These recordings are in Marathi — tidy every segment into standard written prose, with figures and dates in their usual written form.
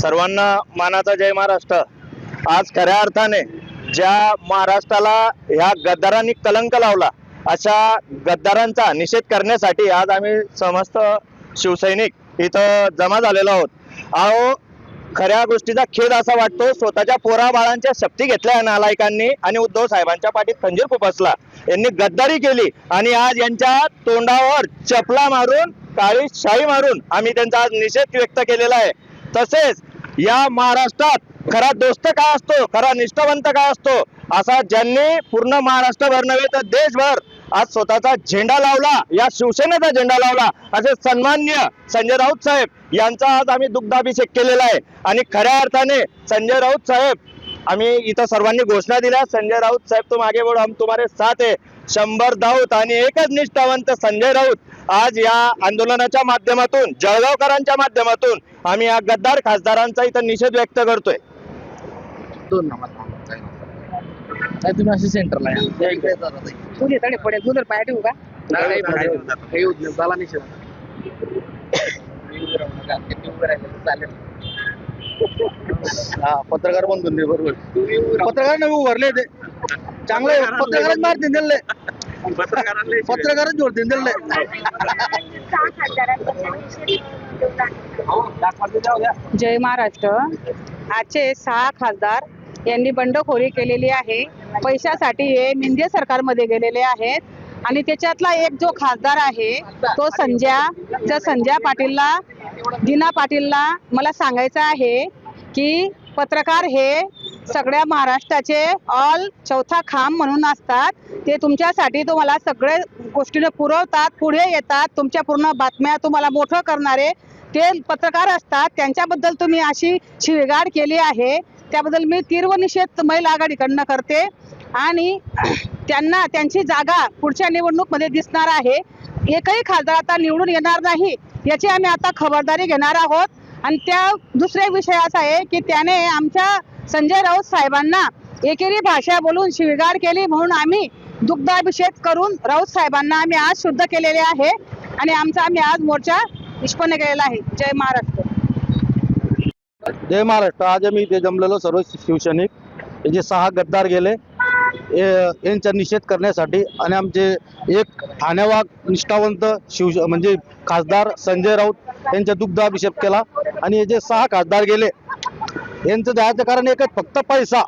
सर्वांना मानाचा जय महाराष्ट्र। आज खऱ्या अर्थाने ज्या महाराष्ट्राला ह्या गद्दारांनी कलंक लावला अशा गद्दारांचा निषेध करण्यासाठी आज आम्ही समस्त शिवसैनिक इथं जमा झालेलो आहोत। अहो, खऱ्या गोष्टीचा खेद असा वाटतो, स्वतःच्या पोरा बाळांच्या शक्ती घेतल्या नालायकांनी आणि उद्धव साहेबांच्या पाठीत खंजीर खुपसला। यांनी गद्दारी केली आणि आज यांच्या तोंडावर चपला मारून काळी शाई मारून आम्ही त्यांचा आज निषेध व्यक्त केलेला आहे। तसेच या महाराष्ट्रात खरा दोस्त काय असतो, खरा निष्ठावंत काय असतो, असा ज्यांनी पूर्ण महाराष्ट्रभर नव्हे तर देशभर आज स्वतःचा झेंडा लावला, या शिवसेनेचा झेंडा लावला, असे सन्माननीय संजय राऊत साहेब यांचा आज आम्ही दुग्धाभिषेक केलेला आहे। आणि खऱ्या अर्थाने संजय राऊत साहेब, आम्ही इथं सर्वांनी घोषणा दिल्या, संजय राऊत साहेब तुम आगे बढ़ो हम तुम्हारे साथ है, 100 दाऊत आणि एकच निष्ठावंत संजय राऊत। आज या आंदोलनाच्या माध्यमातून, जळगावकरांच्या माध्यमातून आम्ही या गद्दार खासदारांचा इथं निषेध व्यक्त करतोय। दोन तुम्ही असे सेंटरला तू घेताडे पडेल तू तर पाय ठेवू का निषेध पत्रकार बंधूंनी बरोबर पत्रकार उभारले ते चांगले पत्रकार मारतील दिले पत्रकारच जोडतील दिले। जय महाराष्ट्र। आजचे 6 खासदार यांनी बंडखोरी केलेली आहे, पैशासाठी हे मिंदे सरकारमध्ये गेलेले आहेत आणि त्याच्यातला एक जो खासदार आहे तो संजय पाटीलला, दीना पाटीलला मला सांगायचं आहे की पत्रकार हे सगळ्या महाराष्ट्राचे ऑल चौथा खांब म्हणून असतात। ते तुमच्यासाठी तुम्हाला सगळे गोष्टीने पुरवतात, पुढे येतात, तुमच्या पूर्ण बातम्या तुम्हाला मोठं करणारे ते पत्रकार असतात। त्यांच्याबद्दल तुम्ही अशी शिवीगाळ केली आहे, त्याबद्दल मी तीव्र निषेध महिला आघाडीकडनं करते आणि त्यांना त्यांची जागा पुढच्या निवडणूकमध्ये दिसणार आहे। एकही खासदार आता निवडून येणार नाही याची आम्ही आता खबरदारी घेणार आहोत। आणि त्या दुसरा विषय असा आहे की त्याने आमच्या संजय राऊत साहेबांना एकेरी भाषा बोलून शिवीगाळ केली, म्हणून आम्ही दुग्धाभिषेक करून राऊत साहेबांना आम्ही आज शुद्ध केलेले आहे आणि आम्ही आज मोर्चा निष्पन्न केलेला आहे। जय महाराष्ट्र। जय महाराष्ट्र। आज आम्ही इथे जमलेलो सर्व शिवसैनिक जे 6 गद्दार गेले यांचा निषेध करण्यासाठी आणि आमचे एक ठाण्यावाग निष्ठावंत म्हणजे खासदार संजय राऊत यांचा दुग्धाभिषेक केला। आणि हे जे 6 खासदार गेले यांचं जायचं कारण एकच, फक्त पैसा,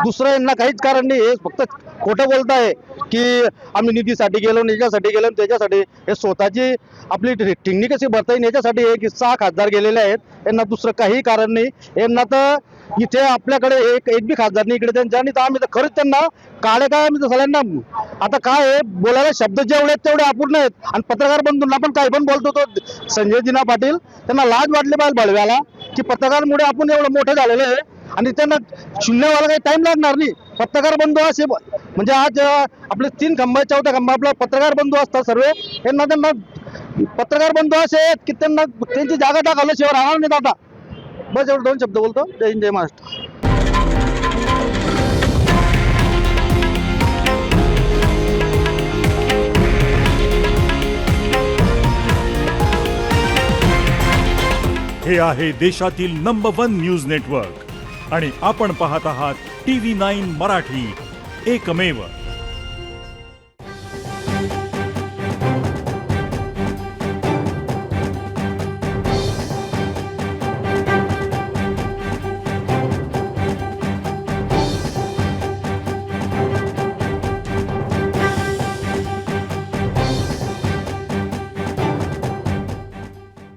दुसरं यांना काहीच कारण नाही। हे फक्त खोटं बोलताय की आम्ही निधीसाठी गेलो, याच्यासाठी गेलो, त्याच्यासाठी। हे स्वतःची आपली ठिंगणी कशी भरता येईल याच्यासाठी हे की 6 खासदार गेलेले आहेत, यांना दुसरं काही कारण नाही। यांना तर इथे आपल्याकडे एक बी खासदार नाही इकडे त्यांच्या, आणि आम्ही तर खरंच त्यांना काळे काय आम्ही तर सगळ्यांना आता काय आहे बोलायला शब्द जेवढे आहेत तेवढे अपूर्ण आहेत। आणि पत्रकार बंधूंना पण काही पण बोलतो तो संजय दीना पाटील, त्यांना लाज वाटली पाहिजे बळव्याला की पत्रकारमुळे आपण एवढं मोठं झालेलं आहे आणि त्यांना शून्यवाला काही टाइम लागणार नाही। पत्रकार बंधू असे म्हणजे आज आपले 3 खंब, 4था खंब आपला पत्रकार बंधू असतात सर्व, त्यांना पत्रकार बंधू असे आहेत की त्यांना त्यांची जागा दाखवल्याशिवाय राहणार नाहीत। आता बस एवढं 2 शब्द बोलतो। जय हिंद, जय महाराष्ट्र। हे आहे देशातील नंबर 1 न्यूज नेटवर्क आणि आपण पाहत आहात TV9 मराठी, एकमेव।